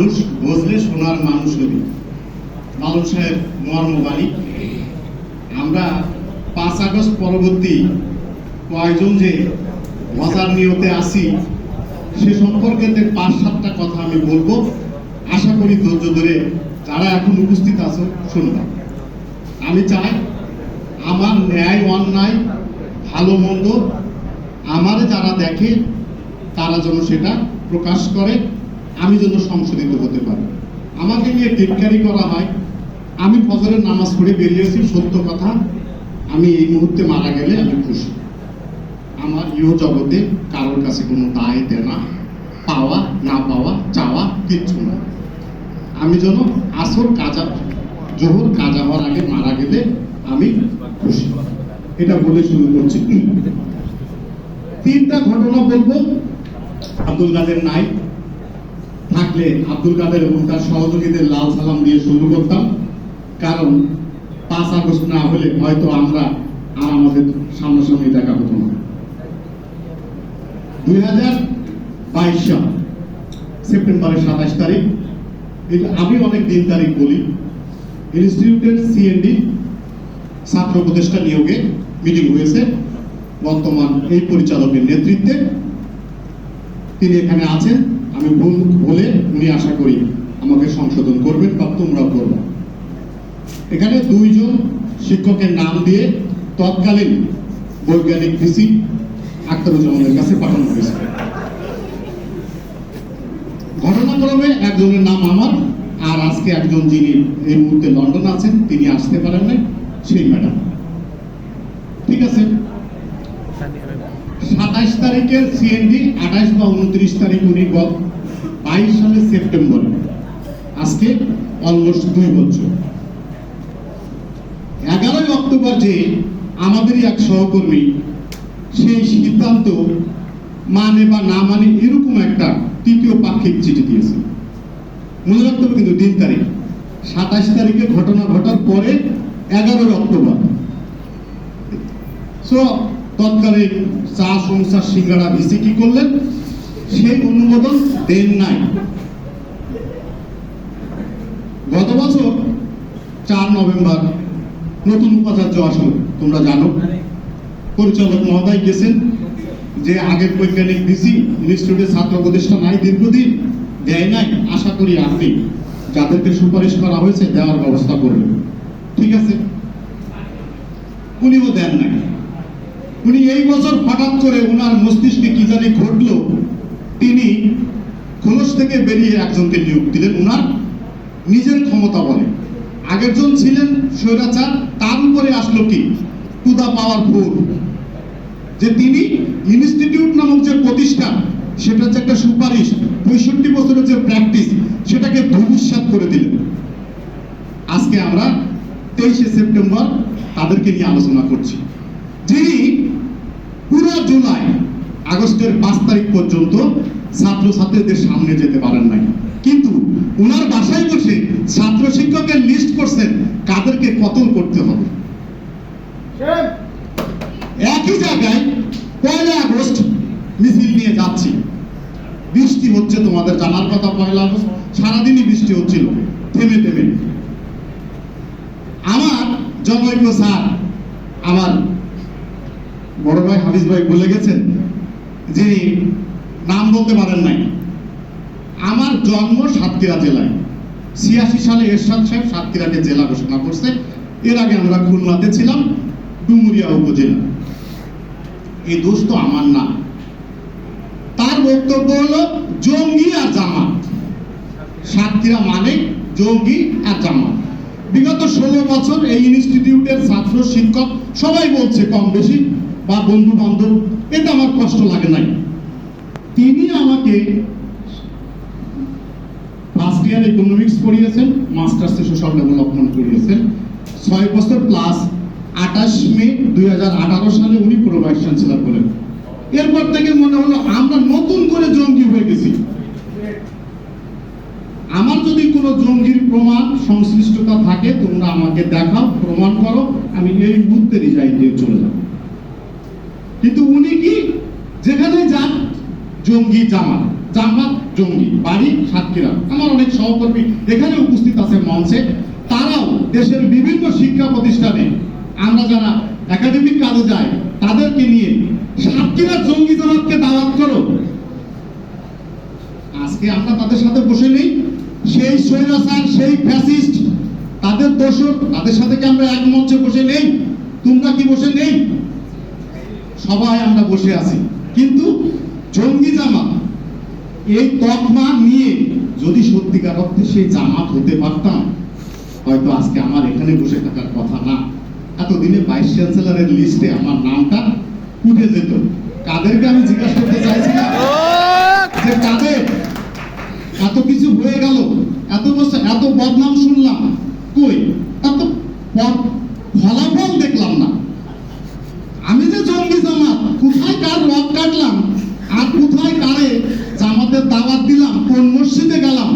মানুষ বুঝলে সোনার মানুষ হবি। মালুম সাহেব মর্মবাণী। আমরা 5 আগস্ট পরবর্তী কয়েকজন যে মজার নিয়তে আসি সে সম্পর্কে 5-7টা কথা আমি বলবো। আশা করি ধৈর্য ধরে যারা এখন উপস্থিত আছো শুনবা। আমি চাই আমার ন্যায় অন্যায় ভালো মন্দ আমারে যারা দেখে তারা যেন সেটা প্রকাশ করে, আমি যেন সংশোধিত হতে পারি। আমাকে নিয়ে টিটকারি করা হয়। আমি ফজরের নামাজ পড়ে বেরিয়েছি, সত্য কথা। আমি এই মুহূর্তে মারা গেলে আমি খুশি। আমার ইহ জগতে কারোর কাছে কোনো দায় দেনা, পাওয়া না পাওয়া, চাওয়া কিচ্ছু না। আমি যেন আসর কাজা জোহর কাজা হওয়ার আগে মারা গেলে আমি খুশি। এটা বলে শুরু করছি। 3টা ঘটনা বলবো। আব্দুল কাদের নাই থাকলে আব্দুল কাদের এবং তার সহযোগীদের লাল সালাম দিয়ে শুরু করতাম, কারণ 5 আগস্ট না হলে হয়তো আমরা আর আমাদের সামনাসামনি দেখা হতো না। 2022 সাল সেপ্টেম্বরের 27 তারিখ, আমি অনেক দিন তারিখ বলি, ইনস্টিটিউটের সিএনডি ছাত্র উপদেষ্টা নিয়োগে মিটিং হয়েছে। বর্তমান এই পরিচালকের নেতৃত্বে তিনি এখানে আছেন। আমি ভুল বলে উনি আশা করি আমাকে সংশোধন করবেন বা তোমরাও করবে। এখানে 2 জন শিক্ষকের নাম দিয়ে তৎকালীন বৈজ্ঞানিক ভিসি আখতারুজ্জামানের কাছে পাঠানো হয়েছে। ঘটনাক্রমে একজনের নাম আমার, আর আজকে একজন যিনি এই মুহূর্তে লন্ডন আছেন তিনি আসতে পারেন না, সেই ম্যাডাম। ঠিক আছে, 27 তারিখের সিএনডি, 28 বা 29 তারিখ উনি 22 সালের সেপ্টেম্বর, আজকে অলমোস্ট 2 বছর। 11 অক্টোবর যে আমাদেরই এক সহকর্মী সেই সিদ্ধান্ত মানে বা না মানে এরকম একটা 3য় পাক্ষিক চিঠি দিয়েছে। মনে রাখতে হবে কিন্তু 3 তারিখ। 27 তারিখে ঘটনা ঘটার পরে 11 অক্টোবর। সো তৎকালীন চা সংসার সিঙ্গাড়া ভিসি কি করলেন, সেই অনুমোদন দেন নাই। গত বছর 4 নভেম্বর নতুন উপাচার্য আসলো, তোমরা জানো। পরিচালক মহোদয় গেছেন যে আগের বৈজ্ঞানিক ভিসি ইনস্টিটিউটের ছাত্র উপদেষ্টা নাই, দীর্ঘদিন দেয় নাই। আশা করি আপনি যাদেরকে সুপারিশ করা হয়েছে দেওয়ার ব্যবস্থা করবেন। ঠিক আছে, উনিও দেন নাই। উনি এই বছর হঠাৎ করে ওনার মস্তিষ্কে কি জানি ঘটলো, তিনি খোলস থেকে বেরিয়ে একজনকে নিয়োগ দিলেন ওনার নিজের ক্ষমতা বলে। আগের জন ছিলেন স্বৈরাচার, তার উপরে আসলো কি টু দা পাওয়ার 4, যে তিনি ইনস্টিটিউট নামক যে প্রতিষ্ঠান সেটা যে একটা সুপারিশ 65 বছরের যে প্র্যাকটিস সেটাকে ধূলিসাৎ করে দিলেন। আজকে আমরা 23শে সেপ্টেম্বর তাদেরকে নিয়ে আলোচনা করছি, যিনি পুরো জুলাই আগস্টের 5 তারিখ পর্যন্ত ছাত্রছাত্রীদের সামনে যেতে পারেন নাই, কিন্তু ওনার বাসায় বসে ছাত্র শিক্ষকের লিস্ট করছেন কাদেরকে কতল করতে হবে। একই জায়গায় 1 আগস্ট মিছিল নিয়ে যাচ্ছি, বৃষ্টি হচ্ছে, তোমাদের জানার কথা। 1 আগস্ট সারাদিনই বৃষ্টি হচ্ছিল থেমে থেমে। আমার জনৈক স্যার, আমার বড় ভাই হাফিজ ভাই বলে গেছেন, যিনি নাম বলতে পারেন নাই। আমার জন্ম সাতক্ষীরা জেলায়। 86 সালে এরশাদ সাহেব সাতক্ষীরাকে জেলা ঘোষণা করছে। এর আগে আমরা খুলনাতে ছিলাম, ডুমুরিয়া উপজেলা। এই দোষ তো আমার না। তার বক্তব্য হলো জঙ্গি আর জামাত। সাতক্ষীরা মানে জঙ্গি আর জামাত। বিগত 16 বছর এই ইনস্টিটিউটের ছাত্র শিক্ষক সবাই বলছে কম বেশি, বা বন্ধু বান্ধব, এটা আমার কষ্ট লাগে নাই। তিনি আমাকে ফার্স্ট ইয়ার ইকোনমিক্স পড়িয়েছেন, মাস্টার্সে সোশ্যাল ডেভেলপমেন্ট পড়িয়েছেন। 6 বছর প্লাস 28 মে 2018 সালে উনি প্রো ভাইস চ্যান্সেলর বলেন। এরপর থেকে মনে হলো আমরা নতুন করে জঙ্গি হয়ে গেছি। আমার যদি কোনো জঙ্গির প্রমাণ সংশ্লিষ্টতা থাকে তোমরা আমাকে দেখাও, প্রমাণ করো, আমি এই মুহূর্তে রিজাইন দিয়ে চলে যাব। কিন্তু উনি কি যেখানে যান জঙ্গি জামাত। জামাত জঙ্গি, বাড়ি সাতক্ষীরা। আমার অনেক সহকর্মী এখানে উপস্থিত আছে মঞ্চে, তারাও দেশের বিভিন্ন শিক্ষা প্রতিষ্ঠানে আমরা যারা একাডেমিক কাজে যাই তাদেরকে নিয়ে সাতক্ষীরা জঙ্গি জামাতকে দাওয়াত করো। আজকে আমরা তাদের সাথে বসে নেই, সেই স্বৈরাচার, সেই ফ্যাসিস্ট, তাদের দোসর, তাদের সাথে কি আমরা এক মঞ্চে বসে নেই? তোমরা কি বসে নেই? সবাই আমরা বসে আছি। কিন্তু জঙ্গি জামাত এই তকমা নিয়ে যদি সত্যিকার অর্থে সেই জামাত হতে পারতাম, হয়তো আজকে আমার এখানে বসে থাকার কথা না। এতদিনে ভাইস চ্যান্সেলরের লিস্টে আমার নামটা উঠে যেত। কাদেরকে আমি জিজ্ঞাসা করতে চাইছিলাম যে কাদের এত কিছু হয়ে গেল, এত বছর এত বদনাম শুনলাম, কই তার তো ফলাফল দেখলাম না। আমি যে জঙ্গি জামাত, কোথায় কার রক কাটলাম আর কোথায় কারে জামাতের দাওয়াত দিলাম, কোন মসজিদে গেলাম,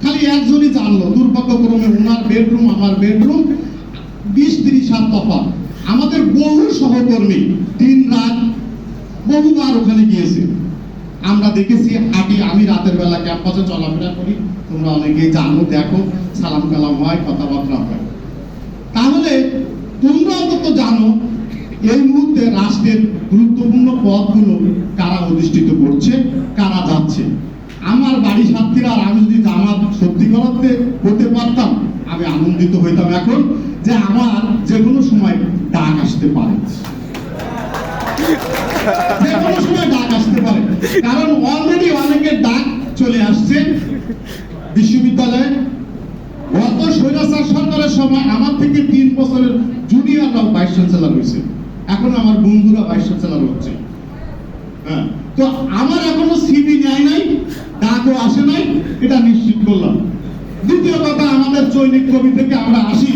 খালি একজনই জানলো। দুর্ভাগ্যক্রমে ওনার বেডরুম আমার বেডরুম 20-30 হাত তফাৎ। আমাদের বহু সহকর্মী দিন রাত বহুবার ওখানে গিয়েছে, আমরা দেখেছি, হাঁটি। আমি রাতের বেলা ক্যাম্পাসে চলাফেরা করি, তোমরা অনেকেই জানো, দেখো, সালাম কালাম হয়, কথাবার্তা হয়। তাহলে তোমরা অন্তত জানো এই মুহূর্তে রাষ্ট্রের গুরুত্বপূর্ণ পদগুলো কারা অধিষ্ঠিত করছে, কারা যাচ্ছে। আমার বাড়ি সাতক্ষীরা, আর আমি যদি জামাত সত্যি করতে হতে পারতাম, আমি আনন্দিত হইতাম এখন যে আমার যে কোনো সময় ডাক আসতে পারে, যে কোনো সময় ডাক আসতে পারে। কারণ অলরেডি অনেকের ডাক চলে আসছে বিশ্ববিদ্যালয়ে। গত স্বৈরাচার সরকারের সময় আমার থেকে 3 বছরের জুনিয়ররাও ভাইস চ্যান্সেলর হয়েছে, এখন আমার বন্ধুরা ভাইস চ্যান্সেলর হচ্ছে। হ্যাঁ, তো আমার এখনো সিভি নেয় নাই, ডাকও আসে নাই, এটা নিশ্চিত করলাম। দ্বিতীয় কথা, আমাদের চৈনিক কবি থেকে আমরা আসি,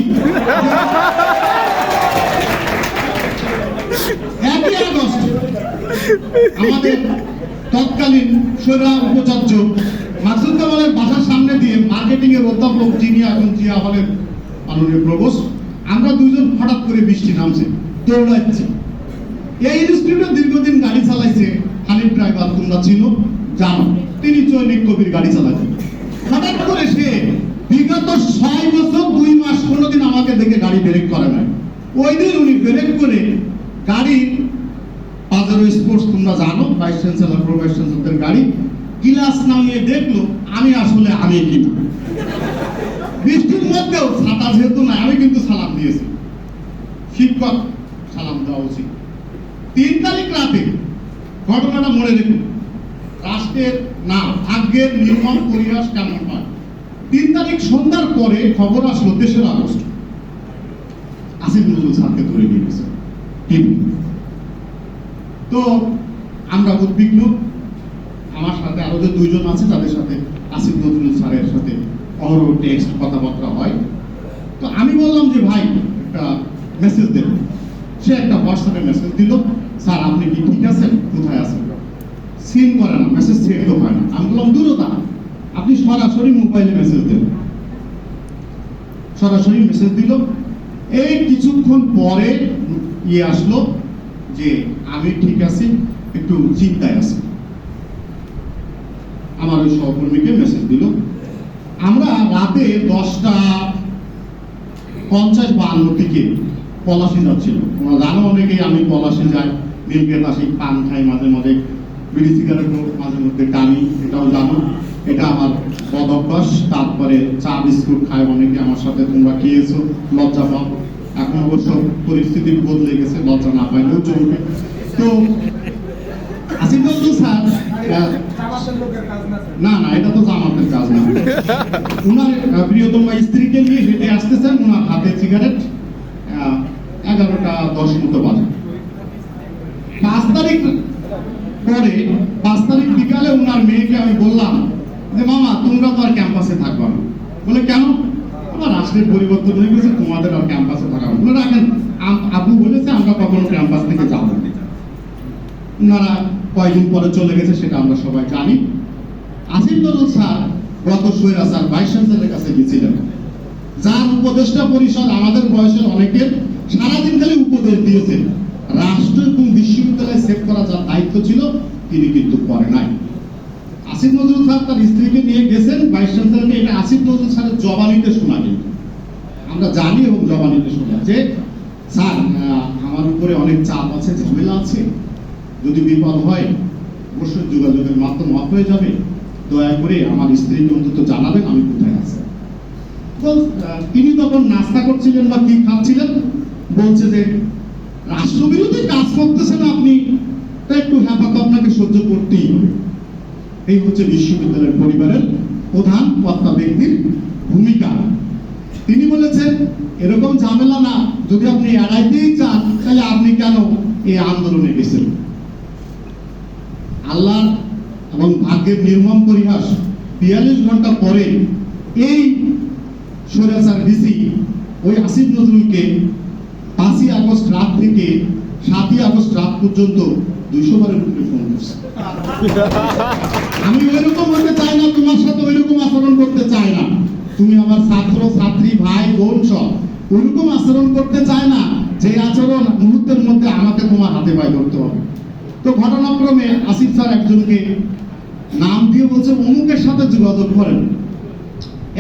1 আগস্ট আমাদের তৎকালীন স্বৈরা উপাচার্য মাকসুদ কামালের বাসার সামনে দিয়ে মার্কেটিং এর অধ্যাপক, যিনি এখন জিয়া হলের মাননীয় প্রভোস্ট, আমরা দুইজন হঠাৎ করে বৃষ্টি নামছে, দৌড়াচ্ছি। এই ইনস্টিটিউটে দীর্ঘদিন গাড়ি চালাইছে হানিফ ড্রাইভার, তোমরা চিনো, জানো, তিনি চৈনিক কবির গাড়ি চালাতেন। হঠাৎ করে সে বিগত 6 বছর 2 মাস কোনোদিন আমাকে দেখে গাড়ি ব্রেক করে নাই। ওই দিন উনি ব্রেক করে গাড়ি পাজেরো স্পোর্টস, তোমরা জানো, ভাইস চ্যান্সেলর, প্রো ভাইস চ্যান্সেলরের গাড়ি, গিলাস নামিয়ে দেখলো আমি আসলে আমি কিনা। বৃষ্টির মধ্যেও ছাতা যেহেতু না, আমি কিন্তু সালাম দিয়েছি। শিক্ষক সালাম দেওয়া উচিত। 3 তারিখ রাতে ঘটনাটা মনে রেখে, রাষ্ট্রের না ভাগ্যের নির্মম পরিহাস কেমন হয়। 3 তারিখ সন্ধ্যার পরে খবর আসলো 3 আগস্ট আসিফ নজরুল স্যারকে ধরে নিয়ে গেছে টিভি। তো আমরা উদ্বিগ্ন, আমার সাথে আরো যে 2 জন আছে তাদের সাথে আসিফ নজরুল স্যারের সাথে অহরহ টেক্সট কথাবার্তা হয়। তো আমি বললাম যে ভাই একটা মেসেজ দেন। সে একটা হোয়াটসঅ্যাপে মেসেজ দিল, স্যার আপনি কি ঠিক আছেন, কোথায় আছেন? সিন করে না, মেসেজ সেন্ডও হয় না। আমি বললাম দূরতা, আপনি সরাসরি মোবাইলে মেসেজ দেন। সরাসরি মেসেজ দিল। এই কিছুক্ষণ পরে আসলো যে আমি ঠিক আছি, একটু চিন্তায় আছি। আমার ওই সহকর্মীকে মেসেজ দিল। আমরা রাতে 10:50-52 দিকে পলাশী যাচ্ছিল। তোমরা জানো অনেকেই আমি পলাশী যাই, নীলগেট আসি, পান খাই, মাঝে মাঝে বিড়ি সিগারেটও মাঝে মধ্যে টানি, এটাও জানো, এটা আমার বদ অভ্যাস। তারপরে চা বিস্কুট খায় অনেকে, আমার সাথে তোমরা খেয়েছো, লজ্জা পাও। এখন অবশ্য পরিস্থিতি বদলে গেছে, লজ্জা না পাইলেও চলবে। তো আসিফ নজরুল স্যার, না না, এটা তো জামাতের কাজ না। উনার প্রিয়তমা স্ত্রীকে নিয়ে হেঁটে আসতেছেন, উনার হাতে সিগারেট, 11:10 মতো বাজে। 5 তারিখ পরে 5 তারিখ বিকালে উনার মেয়েকে আমি বললাম যে মামা তোমরা তো আর ক্যাম্পাসে থাকবা না। বলে কেন? আমার রাষ্ট্রের পরিবর্তন হয়ে গেছে, তোমাদের আর ক্যাম্পাসে থাকা হবে না। রাখেন, আবু বলেছে আমরা কখনো ক্যাম্পাস থেকে যাবো না। উনারা কয়েকদিন পরে চলে গেছে, সেটা আমরা সবাই জানি। আসিফ নজরুল স্যার গত স্বৈরাচার ভাইস চ্যান্সেলরের কাছে গেছিলেন, যার উপদেষ্টা পরিষদ আমাদের বয়সের অনেকের সারাদিন খালি উপদেশ দিয়েছেন। রাষ্ট্র এবং বিশ্ববিদ্যালয় সেভ করা যার দায়িত্ব ছিল তিনি কিন্তু করে নাই। আসিফ নজরুল স্যার তার স্ত্রীকে নিয়ে গেছেন ভাইস চ্যান্সেলরকে, এটা আসিফ নজরুল স্যারের জবানিতে শোনা, কিন্তু আমরা জানি এবং জবানিতে শোনা যে স্যার আমার উপরে অনেক চাপ আছে, ঝামেলা আছে, যদি বিপদ হয় অবশ্যই যোগাযোগের মাধ্যম অফ হয়ে যাবে, দয়া করে আমার স্ত্রীকে অন্তত জানাবেন আমি কোথায় আছি। তো তিনি তখন নাস্তা করছিলেন বা কি খাচ্ছিলেন, বলছে যে রাষ্ট্রবিরোধী কাজ করতেছেন আপনি, তা একটু হ্যাপাত আপনাকে সহ্য করতেই হবে। এই হচ্ছে বিশ্ববিদ্যালয়ের পরিবারের প্রধান কর্তা ব্যক্তির ভূমিকা। তিনি বলেছেন এরকম ঝামেলা না, যদি আপনি এড়াইতেই চান তাহলে আপনি কেন এই আন্দোলনে গেছেন। আল্লাহ এবং ভাগ্যের নির্মম পরিহাস, ৪২ ঘন্টা পরে এই স্বৈরাচার ডিসি ওই আসিফ নজরুলকে ৫ই আগস্ট রাত থেকে ৭ই আগস্ট রাত পর্যন্ত ২০০ বারের উপরে ফোন করছে। আমি ওইরকম হতে চাই না, তোমার সাথে ওইরকম আচরণ করতে চাই না, তুমি আমার ছাত্র ছাত্রী ভাই বোন সব, ওইরকম আচরণ করতে চায় না যে আচরণ মুহূর্তের মধ্যে আমাকে তোমার হাতে পায়ে ধরতে হবে। তো ঘটনাক্রমে আসিফ স্যার একজনকে নাম দিয়ে বলছে অমুকের সাথে যোগাযোগ করেন।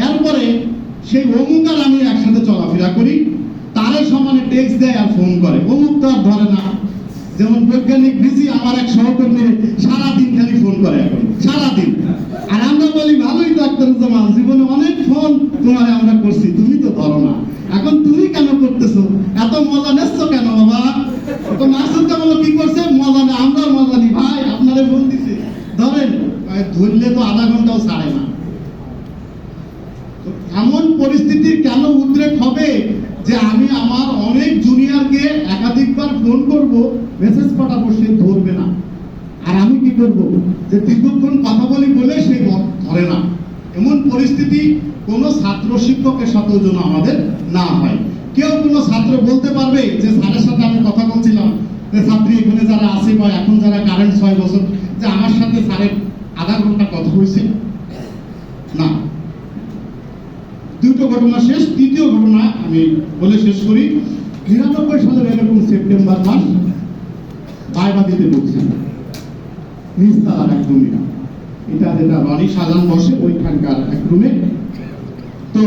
এরপরে সেই অমুক আর আমি একসাথে চলাফেরা করি, তারে সমানে টেক্সট দেয় আর ফোন করে, অমুক তো আর ধরে না। যেমন বৈজ্ঞানিক বিজি আমার এক সহকর্মী সারাদিন খালি ফোন করে, এখন সারাদিন। আর আমরা বলি ভালোই তো আখতারুজ্জামান, জীবনে অনেক ফোন তোমার আমরা করছি, তুমি তো ধরো না, এখন তুমি কেন করতেছো, এত মজা নেচ্ছ কেন বাবা? তো মাসুদটা বলো কি করছে, মজা নেই, আমরা মজা নিই ভাই, আপনারে ফোন দিছে ধরেন, ধরলে তো আধা ঘন্টাও ছাড়ে না। এমন পরিস্থিতির কেন উদ্রেক হবে যে আমি আমার অনেক জুনিয়রকে একাধিকবার ফোন করব, মেসেজ পাঠাবো, সে ধরবে না, আর আমি কি করব যে দীর্ঘক্ষণ কথা বলি বলে সে ধরে না। এমন পরিস্থিতি কোন ছাত্র শিক্ষকের সাথে যেন আমাদের না হয়। কেউ কোনো ছাত্র বলতে পারবে যে স্যারের সাথে আমি কথা বলছিলাম, যে ছাত্রী এখানে যারা আছে বা এখন যারা কারেন্ট ৬ বছর, যে আমার সাথে স্যারের আধা ঘন্টা কথা হয়েছে? না। দুটো ঘটনা শেষ, তৃতীয় ঘটনা আমি বলে শেষ করি। ৯৯ সালের এরকম সেপ্টেম্বর মাস ভাইবা দিতে বলছেন নিস্তালার এক রুমে, এটা যেটা রনি সাজান বসে ওইখানকার এক রুমে। তো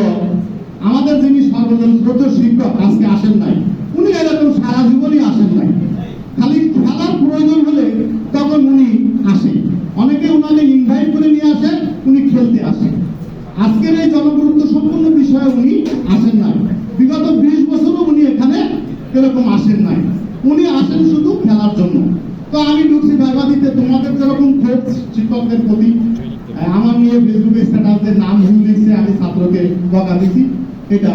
আমাদের যিনি সর্বজন শিক্ষক আজকে আসেন নাই, উনি এরকম সারা জীবনই আসেন নাই, খালি খেলার প্রয়োজন হলে তখন উনি আসেন। অনেকে উনাকে ইনভাইট করে নিয়ে আসেন, উনি খেলতে আসেন। আজকের এই জনগুরুত্ব সম্পূর্ণ বিষয়ে উনি আসেন নাই, বিগত ২০ বছরও উনি এখানে এরকম আসেন নাই, উনি আসেন শুধু খেলার জন্য। তো আমি ঢুকছি ভাইবা দিতে, তোমাদের যেরকম ক্ষোভ শিক্ষকদের প্রতি, আমার নিয়ে ফেসবুকে স্ট্যাটাসের নাম ভুল লিখছে, আমি ছাত্রকে বকা দিছি, এটা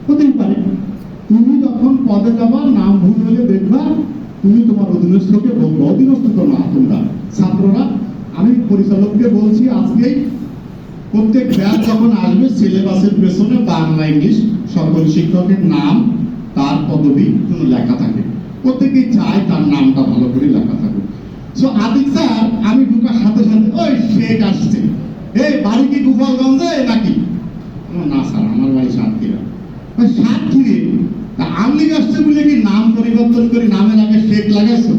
হতেই পারে। তুমি যখন পদে যাবার নাম ভুল হলে দেখবা, তুমি তোমার অধীনস্থকে বলবো, অধীনস্থ তো না তোমরা ছাত্ররা। আমি পরিচালককে বলছি আজকেই প্রত্যেক ব্যাচ যখন আসবে সিলেবাসের পেছনে বাংলা ইংলিশ সকল শিক্ষকের নাম, তার পদবি কোনো লেখা থাকে, প্রত্যেকেই চায় তার নামটা ভালো করে লেখা থাকুক। সো আদিক স্যার আমি ঢুকার সাথে সাথে ওই শেখ আসছে, এই বাড়ি কি গোপালগঞ্জে নাকি? না স্যার আমার বাড়ি সাতক্ষীরা। সাতক্ষীরে আওয়ামী লীগ আসছে বলে কি নাম পরিবর্তন করে নামের আগে শেখ লাগাইছো?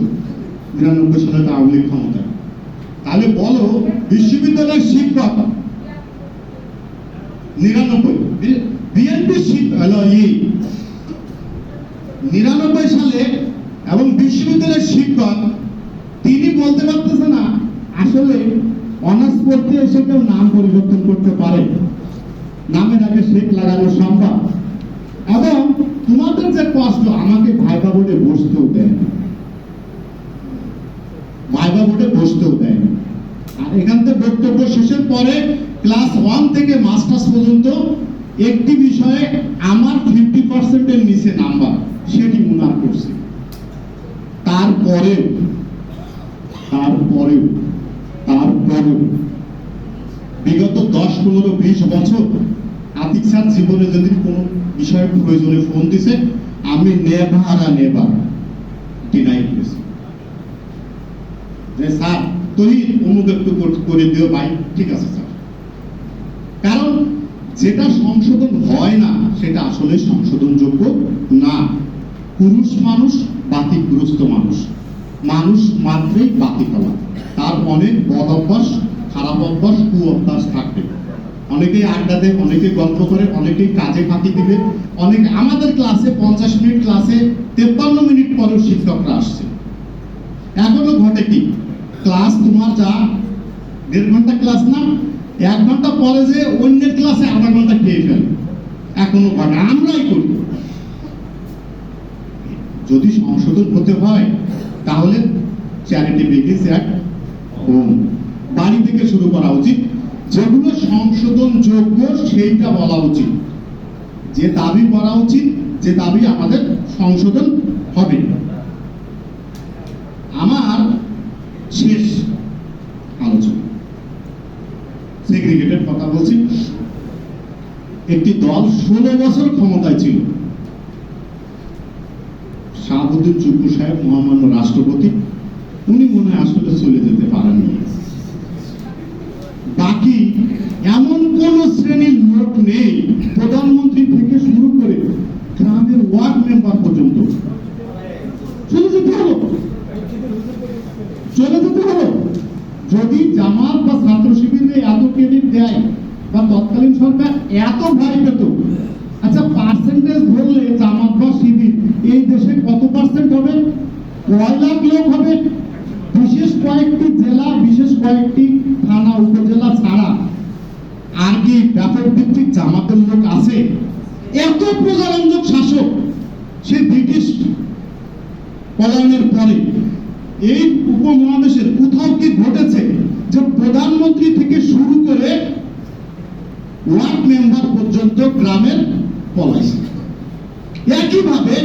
৯৯ সালে তো আওয়ামী লীগ ক্ষমতা। তাহলে বলো বিশ্ববিদ্যালয়ের শিক্ষক ৯৯ বিএনপি ৯৯ সালে এবং বিশ্ববিদ্যালয়ের শিক্ষক তিনি বলতে পারতেছে না আসলে অনার্স পড়তে এসে কেউ নাম পরিবর্তন করতে পারে, নামের আগে শেখ লাগানো সম্ভব। এবং তোমাদের যে কষ্ট, আমাকে ভাইবা বোর্ডে বসতেও দেয় না, ভাইবা বোর্ডে বসতেও দেয় না। আর এখান থেকে বক্তব্য শেষের পরে ক্লাস 1 থেকে মাস্টার্স পর্যন্ত একটি বিষয়ে আমার 50% এর নিচে নাম্বার, সেটি মুনার করছে। তারপরেও বিগত 10, 15, 20 বছর আতিক স্যার জীবনে যদি কোনো বিষয়ে প্রয়োজনে ফোন দিছে, আমি নেভার ডিনাই করেছি যে স্যার তুই অমুক একটু করে দিও ভাই, ঠিক আছে স্যার। কারণ যেটা সংশোধন হয় না সেটা আসলে সংশোধনযোগ্য না। পুরুষ মানুষ বাতিগ্রস্ত মানুষ, মানুষ মাত্রই বাতি ফেলা, তার অনেক বদ অভ্যাস খারাপ অভ্যাস কুঅভ্যাস থাকবে। অনেকেই আড্ডা দেয়, অনেকেই গল্প করে, অনেকেই কাজে ফাঁকি দিবে, অনেক আমাদের ক্লাসে 50 মিনিট ক্লাসে 53 মিনিট পরেও শিক্ষকরা আসছে। এখনো ঘটে কি, ক্লাস তোমার যা 1.5 ঘন্টা ক্লাস না, 1 ঘন্টা পরে যে অন্যের ক্লাসে আধা ঘন্টা খেয়ে ফেলে, এখনো ঘটে, আমরাই করি। যদি সংশোধন হতে হয় তাহলে চ্যারিটি বিগিনস অ্যাট হোম, বাড়ি থেকে শুরু করা উচিত। যেগুলো সংশোধন যোগ্য সেইটা বলা উচিত, যে দাবি করা উচিত, যে দাবি আমাদের সংশোধন হবে। আমার শেষ আলোচনা সেগ্রিগেটের কথা বলছি। একটি দল 16 বছর ক্ষমতায় ছিল, শাহাবুদ্দিন চুপ্পু সাহেব মহামান্য রাষ্ট্রপতি, উনি মনে হয় আসলে চলে যেতে পারেননি। বাকি এমন কোন শ্রেণীর লোক নেই, প্রধানমন্ত্রী থেকে শুরু করে গ্রামের ওয়ার্ড মেম্বার পর্যন্ত চলে যেতে হলো। যদি জামাত বা ছাত্র শিবিরে এত ক্রেডিট দেয় বা তৎকালীন সরকার এত ভয় পেত, আচ্ছা পার্সেন্টেজ ধরলে জামাত বা শিবির এই দেশে কত পার্সেন্ট হবে? কয় লাখ লোক হবে? বিশেষ কয়েকটি জেলা, বিশেষ কয়েকটি থানা উপজেলা ছাড়া আর কি ব্যাপক ভিত্তিক জামাতের লোক আছে? এত প্রজারঞ্জক শাসক সে ব্রিটিশ পলায়নের পরে এই উপমহাদেশের কোথাও কি ঘটেছে যে প্রধানমন্ত্রী থেকে শুরু করে ওয়ার্ড মেম্বার পর্যন্ত গ্রামের পলাইছে? একইভাবে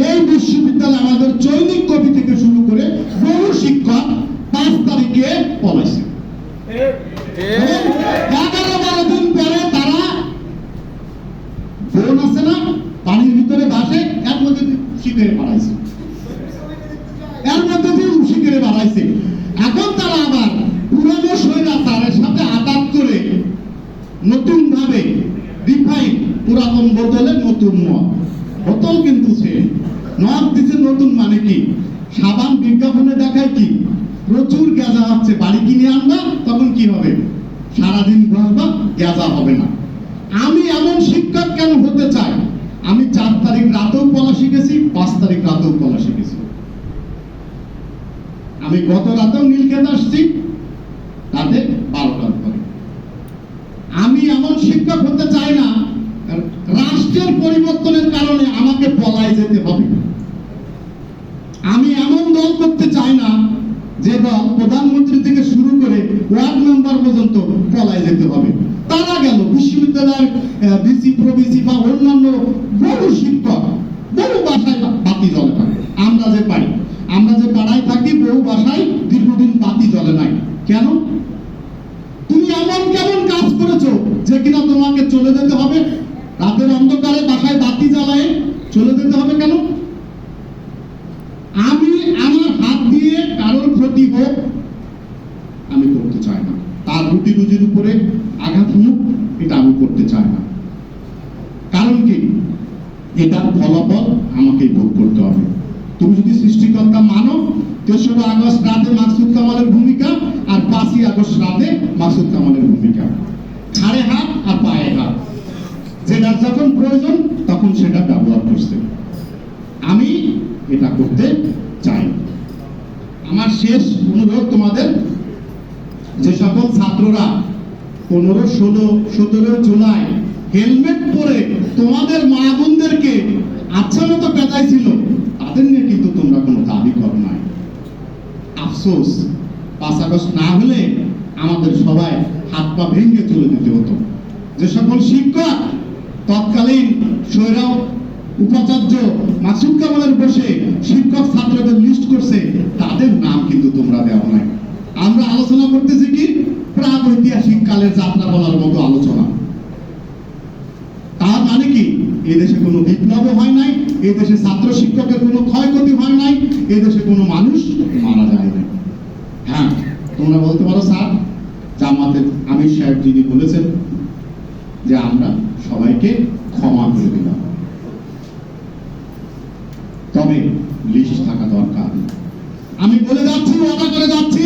এই বিশ্ববিদ্যালয় আমাদের চৈনিক কবি থেকে শুরু করে বহু শিক্ষক 5 তারিখে পলাইছে। 11-12 দিন পরে তারা বোন আছে না, পানির ভিতরে ভাসে, এর মধ্যে শিখে বাড়াইছে, এখন তারা আবার পুরনো স্বৈরাচারের সাথে আঘাত করে নতুন ভাবে রিফাইন, পুরাতন বোতলে নতুন মদ, বোতল কিন্তু সে মদ দিচ্ছে নতুন। মানে কি, সাবান বিজ্ঞাপনে দেখায় কি প্রচুর গেঁজা হচ্ছে, বাড়ি কিনে আনবা, তখন কি হবে? সারাদিন ঘুরবা, গেঁজা হবে না। আমি এমন শিক্ষক কেন হতে চাই? আমি 4 তারিখ রাতেও পলা শিখেছি, 5 তারিখ রাতেও পলা শিখেছি। আমি গত রাতেও নীলক্ষেত আসছি, তাতে 12টার পরে। আমি এমন শিক্ষক হতে চাই না রাষ্ট্রের পরিবর্তনের কারণে আমাকে পলায় যেতে হবে। আমি এমন দল করতে চাই না যে দল প্রধানমন্ত্রী থেকে শুরু করে ওয়ার্ড মেম্বার পর্যন্ত পলায় যেতে হবে। তারা গেল বিশ্ববিদ্যালয়ের বিসি প্রবিসি বা অন্যান্য বহু শিক্ষক বহু বাসায় বাতি জ্বলে না। আমরা যে পাড়ায় থাকি বহু বাসায় দীর্ঘদিন বাতি জ্বলে নাই। কেন? তুমি এমন কেমন কাজ করেছো যে কিনা তোমাকে চলে যেতে হবে? রাতের অন্ধকারে বাসায় বাতি জ্বালায় চলে যেতে হবে কেন? আমি আমার হাত দিয়ে কারোর ক্ষতি হোক আমি করতে চাই না, তার রুটি রুজির উপরে আঘাত হোক এটা আমি করতে চাই না। কারণ কি, এটার ফলাফল আমাকেই ভোগ করতে হবে। তুমি যদি সৃষ্টিকর্তা মানো, 3রা আগস্ট রাতে মাকসুদ কামালের ভূমিকা আর 5ই আগস্ট রাতে মাকসুদ কামালের ভূমিকা, ছাড়ে হাত আর পায়ে হাত, যেটা যখন প্রয়োজন তখন সেটা ব্যবহার করছে। আমি এটা করতে চাই। আমার শেষ অনুরোধ তোমাদের, যে সকল ছাত্ররা 15, 16, 17 জুলাই হেলমেট পরে তোমাদের মা বোনদেরকে আচ্ছা মতো পেঁচাইছিল, তাদের নিয়ে কিন্তু তোমরা কোনো দাবি করো নাই। আফসোস, 5 আগস্ট না হলে আমাদের সবাই হাত পা ভেঙে চলে যেতে হতো। যে সকল শিক্ষক তৎকালীন স্বৈরাও উপাচার্য মাকসুদ কামালের বসে শিক্ষক ছাত্রদের লিস্ট করছে, তাদের নাম কিন্তু তোমরা দেওয়া নাই। আমরা আলোচনা করতেছি কি প্রাগৈতিহাসিক কালের যাত্রা বলার মতো আলোচনা। তার মানে কি, এই দেশে কোনো বিপ্লব হয় নাই, এই দেশে ছাত্র শিক্ষকের কোনো ক্ষয়ক্ষতি হয় নাই, এই দেশে কোনো মানুষ মারা যায় নাই। হ্যাঁ, তোমরা বলতে পারো স্যার জামাতের আমির সাহেব যিনি বলেছেন যে আমরা সবাইকে ক্ষমা করে দিলাম, তবে লিস্ট থাকা দরকার। আমি বলে যাচ্ছি, ওয়াদা করে যাচ্ছি,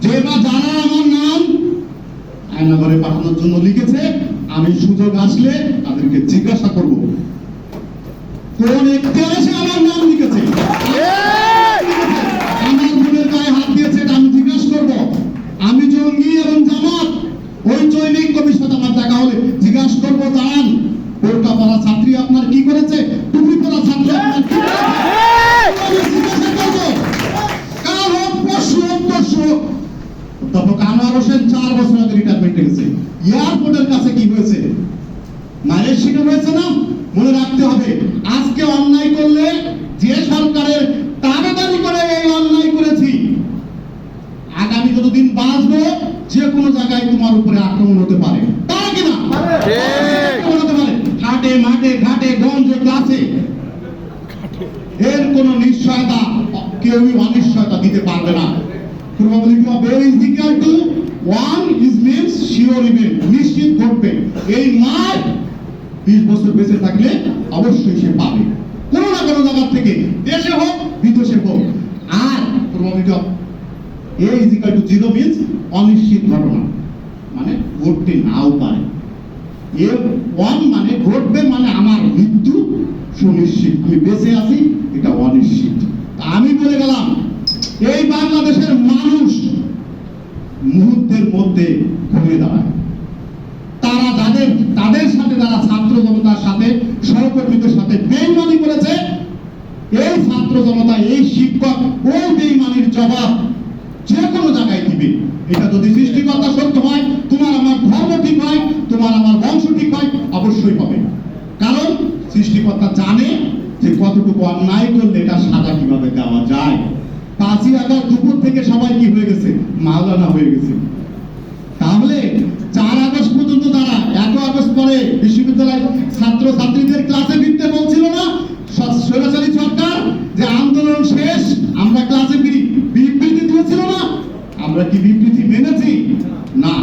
যে বা যারা আমার নাম আয়নাঘরে পাঠানোর জন্য লিখেছে, আমি সুযোগ আসলে তাদেরকে জিজ্ঞাসা করব কোন ইতিহাসে আমার নাম লিখেছে, আমার বোনের গায়ে হাত দিয়েছে, এটা আমি জিজ্ঞাসা করব। আমি জঙ্গি এবং জামাত, ওই চৈনিক কবির সাথে আমার দেখা হলে জিজ্ঞাসা করবো, দাঁড়ান বোরকা পরা ছাত্রী আপনার কি করেছে, টুপি পরা ছাত্রী আপনার কি করেছে, আমি জিজ্ঞাসা করবো। কাল হোক পরশু হোক তরশু হোক, অধ্যাপক আনোয়ার হোসেন 4 বছর আগে রিটায়ারমেন্টে গেছে। এয়ারপোর্টের কাছে কি হয়েছে, মায়ের শিকার হয়েছে না? মনে রাখতে হবে, আজকে অন্যায় করলে যে সরকারের দাবিদারি করে এই অন্যায় করেছি, আগামী যতদিন বাঁচবো যে কোনো জায়গায় তোমার উপরে আক্রমণ হতে পারে, তারা কিনা হতে পারে, হাটে মাঠে ঘাটে গঞ্জে ক্লাসে, এর কোন নিশ্চয়তা কেউই অনিশ্চয়তা দিতে পারবে না। probability of A is equal to 1 is means sure event, নিশ্চিত ঘটবে। এই মার 20 বছর বেঁচে থাকলে অবশ্যই সে পাবে কোনো না কোনো জায়গা থেকে, দেশে হোক বিদেশে হোক। আর probability of A is equal to 0 means অনিশ্চিত ঘটনা, মানে ঘটতে নাও পারে। এ 1 মানে ঘটবে, মানে আমার মৃত্যু সুনিশ্চিত, আমি বেঁচে আছি এটা অনিশ্চিত। আমি বলে গেলাম এই বাংলাদেশের মানুষ মুহূর্তের মধ্যে ঘুরে দাঁড়ায়। তারা তাদের সাথে, যারা ছাত্র জনতার সাথে সহকর্মীদের সাথে বেইমানি করেছে, এই ছাত্র জনতা, এই শিক্ষক ওই বেইমানির জবাব যে কোনো জায়গায় দিবে। এটা যদি সৃষ্টিকর্তা সত্য হয়, তোমার আমার ধর্ম ঠিক হয়, তোমার আমার বংশ ঠিক হয়, অবশ্যই হবে। কারণ সৃষ্টিকর্তা জানে যে কতটুকু অন্যায় করলে এটা সাজা কিভাবে দেওয়া যায়। 5ই আগস্ট দুপুর থেকে সবাই কি হয়ে গেছে, মাওলানা হয়ে গেছে। তাহলে 4 আগস্ট পর্যন্ত তারা 1 আগস্ট পরে বিশ্ববিদ্যালয় ছাত্র ছাত্রীদের ক্লাসে ফিরতে বলছিল না স্বৈরাচারী সরকার, যে আন্দোলন শেষ আমরা ক্লাসে ফিরি, বিবৃতি দিয়েছিল না? আমরা কি বিবৃতি মেনেছি? না,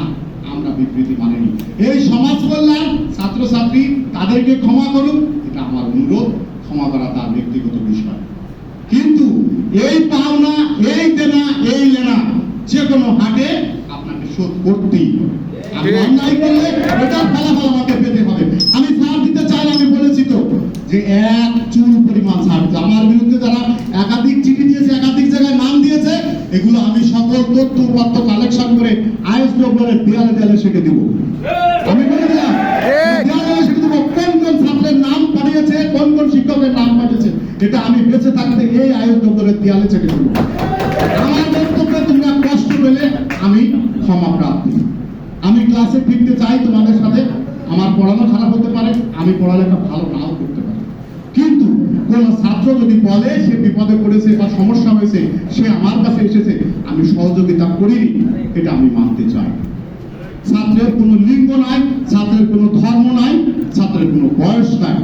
আমরা বিবৃতি মানিনি। এই সমাজ কল্যাণ ছাত্র ছাত্রী তাদেরকে ক্ষমা করুক, এটা আমার অনুরোধ, ক্ষমা করা তার ব্যক্তিগত বিষয়। কিন্তু এই পাওনা, এই দেনা, এই লেনা যে কোনো হাটে আপনাকে শোধ করতেই হবে। আমি অন্যায় করলে এটার ফলাফল আমাকে পেতে হবে। আমি ছাড় দিতে চাই, আমি বলেছি তো যে 1 চুল পরিমাণ ছাড়। আমার বিরুদ্ধে যারা একাধিক চিঠি দিয়েছে, একাধিক জায়গায় নাম দিয়েছে, এগুলো আমি সকল তথ্য উপাত্ত কালেকশন করে আইএসডব্লিউর দেয়ালে দেয়ালে সেটে দিব। আমি বলে দিলাম দেয়ালে সেটে দেবো কোন কোন ছাত্রের নাম পাঠিয়েছে, কোন কোন শিক্ষকের নাম পাঠিয়েছে, এটা আমি বেঁচে থাকতে এই আইএসডব্লিউর দেয়ালে সেটে দেবো। আমার বক্তব্যে তোমরা কষ্ট পেলে আমি ক্ষমা প্রার্থী। আমি ক্লাসে ফিরতে চাই তোমাদের সাথে। আমার পড়ানো খারাপ হতে পারে, আমি পড়ালেখা ভালো নাও করতে পারি, কিন্তু কোন ছাত্র যদি বলে সে বিপদে পড়েছে বা সমস্যা হয়েছে, সে আমার কাছে এসেছে, আমি সহযোগিতা করিনি, এটা আমি মানতে চাই। ছাত্রের কোনো লিঙ্গ নাই, ছাত্রের কোনো ধর্ম নাই, ছাত্রের কোনো বয়স নাই,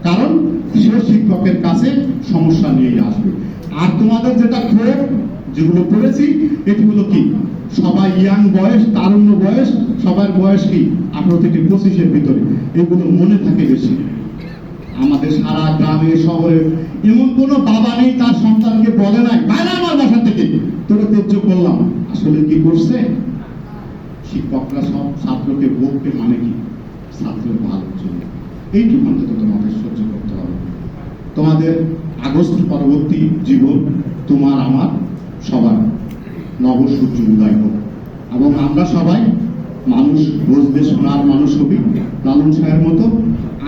কারণ সে শিক্ষকের কাছে সমস্যা নিয়ে আসবে। আর তোমাদের যেটা ক্ষোভ যেগুলো পড়েছি, এটি হলো কি, সবাই ইয়াং বয়স, তারুণ্য বয়স, সবার বয়স কি 18 থেকে 25-এর ভিতরে, এগুলো মনে থাকে বেশি। আমাদের সারা গ্রামে শহরে এমন কোনো বাবা নেই তার সন্তানকে বলে নাই বাইরে আমার বাসা থেকে তোরা তেজ্য করলাম। আসলে কি করছে? শিক্ষকরা সব ছাত্রকে বকতে, মানে কি ছাত্রের ভালোর জন্য। এইটুকু অন্তত তোমাদের সহ্য করতে হবে। তোমাদের আগস্ট পরবর্তী জীবন তোমার আমার সবার নবসূর্য উদয় হোক, এবং আমরা সবাই মানুষ বুঝবে, সোনার মানুষ হবি লালন সাহের মতো।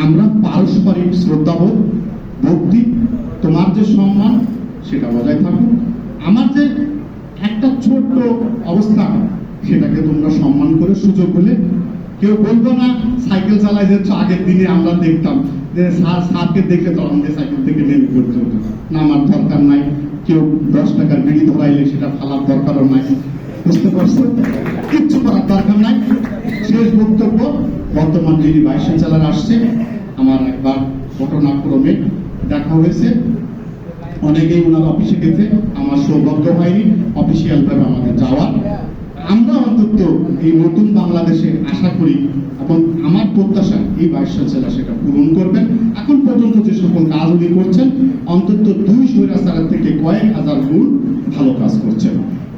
আমরা পারস্পরিক শ্রদ্ধাবোধ, ভক্তি, তোমার যে সম্মান সেটা বজায় থাকুক। আমার যে একটা ছোট্ট অবস্থা, সেটাকে তোমরা সম্মান করে সুযোগ হলে কেউ বলবো না সাইকেল চালায় যে আগের দিনে আমরা দেখতাম যে স্যারকে দেখে তো আমাদের সাইকেল থেকে নেমে পড়তে হতো না, আমার দরকার নাই। কেউ 10 টাকার বিড়ি ধরাইলে সেটা ফালার দরকারও নাই, বুঝতে পারছো? কিচ্ছু করার দরকার নাই। শেষ বক্তব্য, বর্তমান যিনি ভাইস চ্যান্সেলর আসছে, আমার একবার ঘটনাক্রমে দেখা হয়েছে, অনেকেই ওনার অফিসে গেছে, আমার সৌভাগ্য হয়নি অফিসিয়াল ভাবে আমাদের যাওয়ার। আমরা অন্তত এই নতুন বাংলাদেশে আশা করি, এবং আমার প্রত্যাশা এই ভাইস চ্যান্সেলর সেটা পূরণ করবেন। এখন পর্যন্ত যে সকল কাজ উনি করছেন, অন্তত 2 স্বৈরাচারের থেকে কয়েক হাজার গুণ ভালো কাজ করছেন।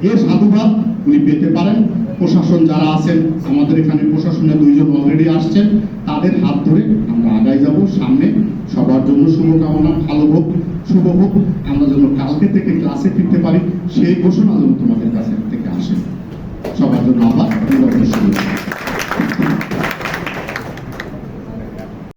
এর সাধুবাদ উনি পেতে পারেন। প্রশাসন যারা আছেন, আমাদের এখানে প্রশাসনে 2 জন অলরেডি আসছেন, তাদের হাত ধরে আমরা আগাই যাব সামনে। সবার জন্য শুভকামনা, ভালো হোক, শুভ হোক, আমরা যেন কালকে থেকে ক্লাসে ফিরতে পারি সেই ঘোষণা যেন তোমাদের কাছে থেকে আসে। সবার জন্য আবার